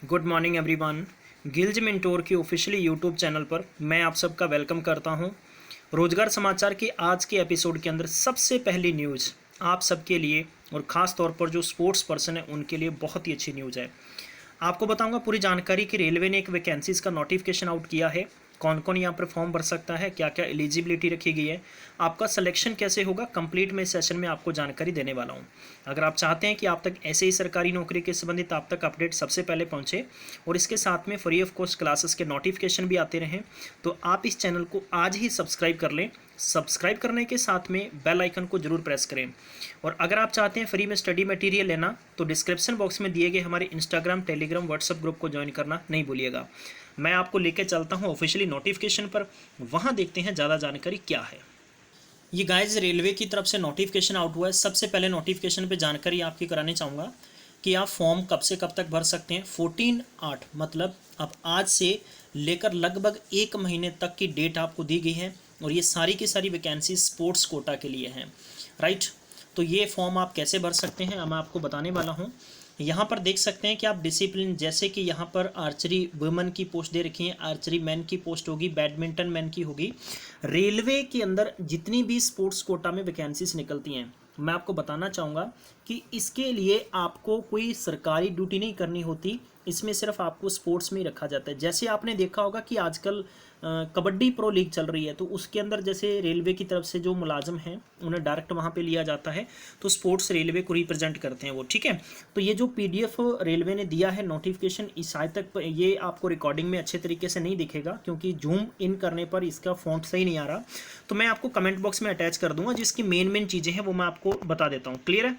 Good morning everyone. Gillz Mentor की officially YouTube channel पर मैं आप सबका वेलकम करता हूं। रोजगार समाचार के आज के एपिसोड के अंदर सबसे पहली न्यूज़ आप सबके लिए और ख़ास तौर पर जो स्पोर्ट्स पर्सन है उनके लिए बहुत ही अच्छी न्यूज़ है। आपको बताऊंगा पूरी जानकारी कि रेलवे ने एक वैकेंसीज का नोटिफिकेशन आउट किया है, कौन कौन यहाँ पर फॉर्म भर सकता है, क्या क्या एलिजिबिलिटी रखी गई है, आपका सिलेक्शन कैसे होगा, कंप्लीट में इस सेशन में आपको जानकारी देने वाला हूँ। अगर आप चाहते हैं कि आप तक ऐसे ही सरकारी नौकरी के संबंधित आप तक अपडेट सबसे पहले पहुँचे और इसके साथ में फ्री ऑफ कॉस्ट क्लासेस के नोटिफिकेशन भी आते रहें, तो आप इस चैनल को आज ही सब्सक्राइब कर लें। सब्सक्राइब करने के साथ में बेल आइकन को जरूर प्रेस करें। और अगर आप चाहते हैं फ्री में स्टडी मटेरियल लेना तो डिस्क्रिप्शन बॉक्स में दिए गए हमारे इंस्टाग्राम, टेलीग्राम, व्हाट्सएप ग्रुप को ज्वाइन करना नहीं भूलिएगा। मैं आपको लेके चलता हूं ऑफिशियली नोटिफिकेशन पर, वहां देखते हैं ज़्यादा जानकारी क्या है। ये गाइज रेलवे की तरफ से नोटिफिकेशन आउट हुआ है। सबसे पहले नोटिफिकेशन पे जानकारी आपकी करानी चाहूँगा कि आप फॉर्म कब से कब तक भर सकते हैं। 14/8 मतलब अब आज से लेकर लगभग 1 महीने तक की डेट आपको दी गई है और ये सारी की सारी वैकेंसी स्पोर्ट्स कोटा के लिए हैं, राइट। तो ये फॉर्म आप कैसे भर सकते हैं मैं आपको बताने वाला हूँ। यहाँ पर देख सकते हैं कि आप डिसिप्लिन, जैसे कि यहाँ पर आर्चरी वुमेन की पोस्ट दे रखी है, आर्चरी मैन की पोस्ट होगी, बैडमिंटन मैन की होगी। रेलवे के अंदर जितनी भी स्पोर्ट्स कोटा में वैकेंसीज निकलती हैं, मैं आपको बताना चाहूँगा कि इसके लिए आपको कोई सरकारी ड्यूटी नहीं करनी होती, इसमें सिर्फ आपको स्पोर्ट्स में ही रखा जाता है। जैसे आपने देखा होगा कि आजकल कबड्डी प्रो लीग चल रही है, तो उसके अंदर जैसे रेलवे की तरफ से जो मुलाजिम हैं उन्हें डायरेक्ट वहाँ पे लिया जाता है, तो स्पोर्ट्स रेलवे को रिप्रेजेंट करते हैं वो, ठीक है। तो ये जो पीडीएफ रेलवे ने दिया है नोटिफिकेशन, इस शायद तक ये आपको रिकॉर्डिंग में अच्छे तरीके से नहीं दिखेगा क्योंकि जूम इन करने पर इसका फॉन्ट सही नहीं आ रहा, तो मैं आपको कमेंट बॉक्स में अटैच कर दूंगा, जिसकी मेन चीज़ें हैं वो मैं आपको बता देता हूँ। क्लियर है,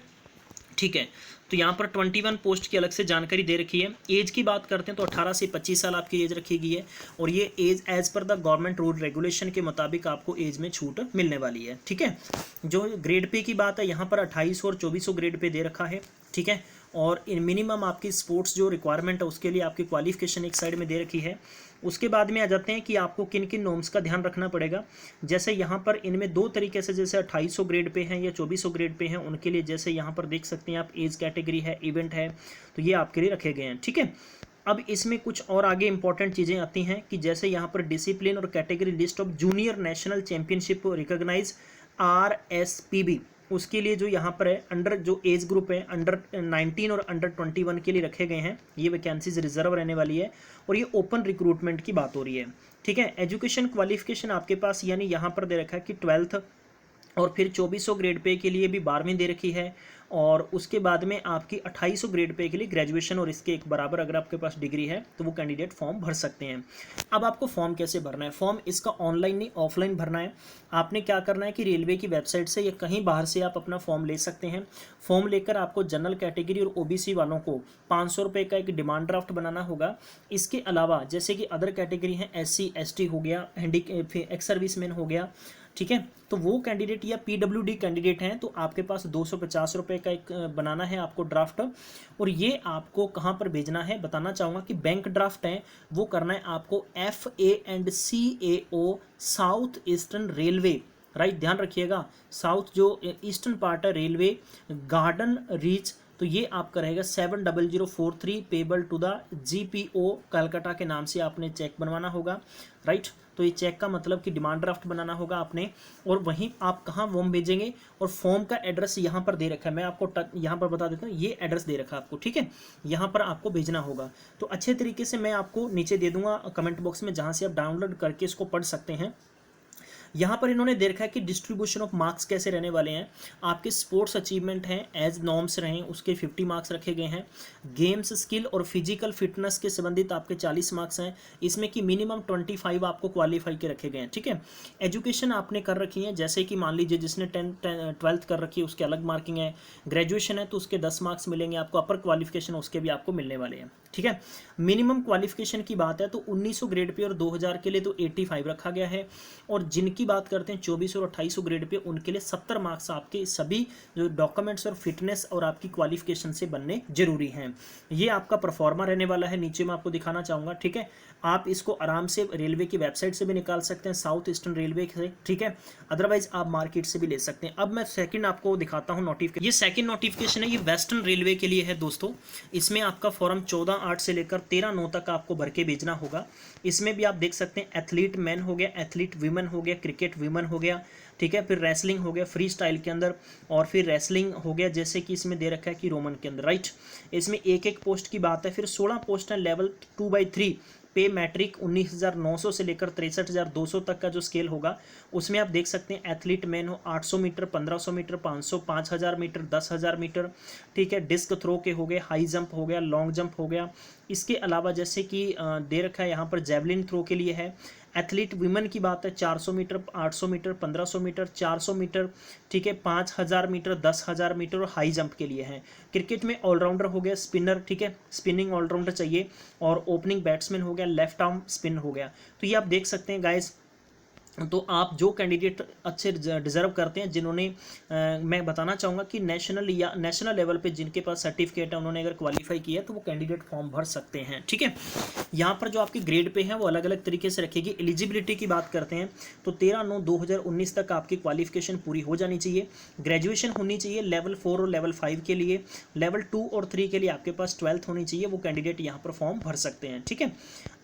ठीक है। तो यहाँ पर 21 पोस्ट की अलग से जानकारी दे रखी है। एज की बात करते हैं तो 18 से 25 साल आपकी एज रखी गई है और ये age as per the government rule regulation के मुताबिक आपको एज में छूट मिलने वाली है, ठीक है। जो ग्रेड पे की बात है, यहाँ पर 2800 और 2400 ग्रेड पे दे रखा है, ठीक है। और इन मिनिमम आपकी स्पोर्ट्स जो रिक्वायरमेंट है उसके लिए आपकी क्वालिफिकेशन एक साइड में दे रखी है। उसके बाद में आ जाते हैं कि आपको किन किन नॉर्म्स का ध्यान रखना पड़ेगा। जैसे यहाँ पर इनमें दो तरीके से, जैसे 2800 ग्रेड पे हैं या 2400 ग्रेड पे हैं, उनके लिए जैसे यहाँ पर देख सकते हैं आप, एज कैटेगरी है, इवेंट है, तो ये आपके लिए रखे गए हैं, ठीक है। अब इसमें कुछ और आगे इंपॉर्टेंट चीज़ें आती हैं कि जैसे यहाँ पर डिसिप्लिन और category list of junior national championship recognise RSPB, उसके लिए जो यहाँ पर है अंडर जो एज ग्रुप है अंडर 19 और अंडर 21 के लिए रखे गए हैं। ये वैकेंसीज रिजर्व रहने वाली है और ये ओपन रिक्रूटमेंट की बात हो रही है, ठीक है। एजुकेशन क्वालिफिकेशन आपके पास यानी यहाँ पर दे रखा है कि 12th और फिर 2400 ग्रेड पे के लिए भी 12वीं दे रखी है और उसके बाद में आपकी 2800 ग्रेड पे के लिए ग्रेजुएशन और इसके एक बराबर अगर आपके पास डिग्री है तो वो कैंडिडेट फॉर्म भर सकते हैं। अब आपको फॉर्म कैसे भरना है? फॉर्म इसका ऑनलाइन नहीं ऑफलाइन भरना है। आपने क्या करना है कि रेलवे की वेबसाइट से या कहीं बाहर से आप अपना फॉर्म ले सकते हैं। फॉर्म लेकर आपको जनरल कैटेगरी और OBC वालों को 500 रुपये का एक डिमांड ड्राफ्ट बनाना होगा। इसके अलावा जैसे कि अदर कैटेगरी हैं, SC ST हो गया, एक्स सर्विसमैन हो गया, ठीक है, तो वो कैंडिडेट या PWD कैंडिडेट हैं तो आपके पास 250 रुपये का एक बनाना है आपको ड्राफ्ट। और ये आपको कहाँ पर भेजना है बताना चाहूँगा कि बैंक ड्राफ्ट है वो करना है आपको FA&CAO south eastern railway, right, ध्यान रखिएगा, साउथ जो ईस्टर्न पार्ट है रेलवे, गार्डन रीच, तो ये आपका रहेगा 70043 payable to the GPO Calcutta के नाम से आपने चेक बनवाना होगा, राइट। तो ये चेक का मतलब कि डिमांड ड्राफ्ट बनाना होगा आपने और वहीं आप कहाँ फॉर्म भेजेंगे और फॉर्म का एड्रेस यहाँ पर दे रखा है, मैं आपको यहाँ पर बता देता हूँ, ये एड्रेस दे रखा है आपको, ठीक है, यहाँ पर आपको भेजना होगा। तो अच्छे तरीके से मैं आपको नीचे दे दूंगा कमेंट बॉक्स में, जहाँ से आप डाउनलोड करके इसको पढ़ सकते हैं। यहाँ पर इन्होंने दे रखा है कि डिस्ट्रीब्यूशन ऑफ मार्क्स कैसे रहने वाले हैं। आपके स्पोर्ट्स अचीवमेंट हैं एज नॉर्म्स रहें उसके 50 मार्क्स रखे गए हैं। गेम्स स्किल और फिजिकल फिटनेस के संबंधित आपके 40 मार्क्स हैं, इसमें कि मिनिमम 25 आपको क्वालिफाई के रखे गए हैं, ठीक है। एजुकेशन आपने कर रखी है, जैसे कि मान लीजिए जिसने 12th कर रखी है उसके अलग मार्किंग है, ग्रेजुएशन है तो उसके 10 मार्क्स मिलेंगे आपको, अपर क्वालिफिकेशन उसके भी आपको मिलने वाले हैं, ठीक है। मिनिमम क्वालिफिकेशन की बात है तो 1900 ग्रेड पे और 2000 के लिए तो 85 रखा गया है और जिनकी बात करते हैं 2400 और 2800 ग्रेड पे उनके लिए 70 मार्क्स आपके सभी जो डॉक्यूमेंट्स और फिटनेस और आपकी क्वालिफिकेशन से बनने जरूरी हैं। ये आपका परफॉर्मा रहने वाला है, नीचे मैं आपको दिखाना चाहूँगा, ठीक है। आप इसको आराम से रेलवे की वेबसाइट से भी निकाल सकते हैं, साउथ ईस्टर्न रेलवे से, ठीक है, अदरवाइज आप मार्केट से भी ले सकते हैं। अब मैं सेकंड आपको दिखाता हूँ नोटिफिकेशन। ये सेकंड नोटिफिकेशन है, ये वेस्टर्न रेलवे के लिए है दोस्तों। इसमें आपका फॉर्म 14 12/8 से लेकर 13/9 तक आपको भर के भेजना होगा। इसमें भी आप देख सकते हैं एथलीट मैन हो गया, एथलीट वीमेन हो गया, क्रिकेट वीमेन हो गया, ठीक है, फिर रेसलिंग हो गया फ्री स्टाइल के अंदर, और फिर रेसलिंग हो गया जैसे कि इसमें दे रखा है कि रोमन के अंदर, राइट। इसमें एक एक पोस्ट की बात है। फिर 16 पोस्ट है लेवल 2/3 पे मैट्रिक 19,900 से लेकर 63,200 तक का जो स्केल होगा उसमें आप देख सकते हैं एथलीट मैन हो 800 मीटर, 1500 मीटर, 500, 5000 मीटर, 10,000 मीटर, ठीक है, डिस्क थ्रो के हो गए, हाई जंप हो गया, लॉन्ग जंप हो गया। इसके अलावा जैसे कि दे रखा है यहाँ पर जेवलिन थ्रो के लिए है। एथलीट विमेन की बात है 400 मीटर, 800 मीटर, 1500 मीटर, 400 मीटर, ठीक है, 5000 मीटर, 10,000 मीटर और हाई जंप के लिए है। क्रिकेट में ऑलराउंडर हो गया स्पिनर, ठीक है, स्पिनिंग ऑलराउंडर चाहिए, और ओपनिंग बैट्समैन हो गया, लेफ्ट आर्म स्पिन हो गया। तो ये आप देख सकते हैं गाइस। तो आप जो कैंडिडेट अच्छे डिजर्व करते हैं, जिन्होंने मैं बताना चाहूँगा कि नेशनल या नेशनल लेवल पे जिनके पास सर्टिफिकेट है, उन्होंने अगर क्वालिफाई किया है तो वो कैंडिडेट फॉर्म भर सकते हैं, ठीक है। यहाँ पर जो आपकी ग्रेड पे है वो अलग अलग तरीके से रखेगी। एलिजिबिलिटी की बात करते हैं तो 13/9/2019 तक आपकी क्वालिफिकेशन पूरी हो जानी चाहिए, ग्रेजुएशन होनी चाहिए लेवल 4 और लेवल 5 के लिए, लेवल 2 और 3 के लिए आपके पास 12th होनी चाहिए, वो कैंडिडेट यहाँ पर फॉर्म भर सकते हैं, ठीक है।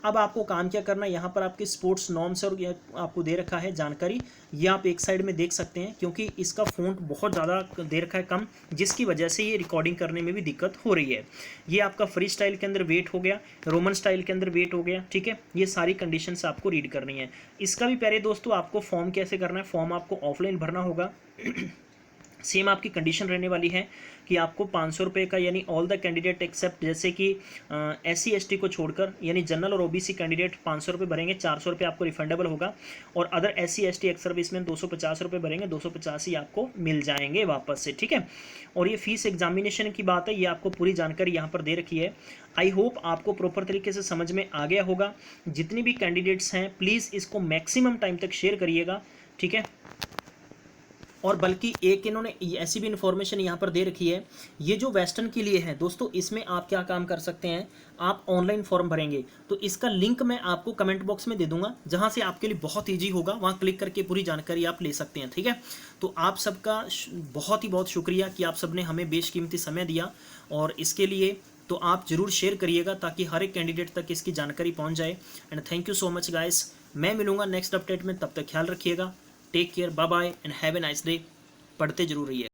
अब आपको काम क्या करना है, यहाँ पर आपके स्पोर्ट्स नॉर्म्स और आपको दे रखा है जानकारी, ये आप एक साइड में देख सकते हैं, क्योंकि इसका फ़ॉन्ट बहुत ज़्यादा दे रखा है कम, जिसकी वजह से ये रिकॉर्डिंग करने में भी दिक्कत हो रही है। ये आपका फ्री स्टाइल के अंदर वेट हो गया, रोमन स्टाइल के अंदर वेट हो गया, ठीक है। ये सारी कंडीशंस आपको रीड करनी है। इसका भी प्यारे दोस्तों आपको फॉर्म कैसे करना है, फॉर्म आपको ऑफलाइन भरना होगा। सेम आपकी कंडीशन रहने वाली है कि आपको 500 रुपये का, यानी ऑल द कैंडिडेट एक्सेप्ट, जैसे कि SC ST को छोड़कर, यानी जनरल और OBC कैंडिडेट 500 रुपये भरेंगे, 400 रुपये आपको रिफंडेबल होगा, और other SC ST ex serviceman 250 रुपये भरेंगे, 250 ही आपको मिल जाएंगे वापस से, ठीक है। और ये फीस एग्जामिनेशन की बात है, ये आपको पूरी जानकारी यहाँ पर दे रखी है। आई होप आपको प्रॉपर तरीके से समझ में आ गया होगा। जितनी भी कैंडिडेट्स हैं प्लीज़ इसको मैक्सिमम टाइम तक शेयर करिएगा, ठीक है। और बल्कि एक इन्होंने ऐसी भी इन्फॉर्मेशन यहाँ पर दे रखी है, ये जो वेस्टर्न के लिए है दोस्तों, इसमें आप क्या काम कर सकते हैं, आप ऑनलाइन फॉर्म भरेंगे तो इसका लिंक मैं आपको कमेंट बॉक्स में दे दूंगा, जहाँ से आपके लिए बहुत ईजी होगा, वहाँ क्लिक करके पूरी जानकारी आप ले सकते हैं, ठीक है। तो आप सबका बहुत शुक्रिया कि आप सब ने हमें बेशकीमती समय दिया, और इसके लिए तो आप ज़रूर शेयर करिएगा ताकि हर एक कैंडिडेट तक इसकी जानकारी पहुँच जाए। And thank you so much guys. मैं मिलूंगा नेक्स्ट अपडेट में, तब तक ख्याल रखिएगा। Take care, bye bye and have a nice day. पढ़ते जरूर रहिएगा।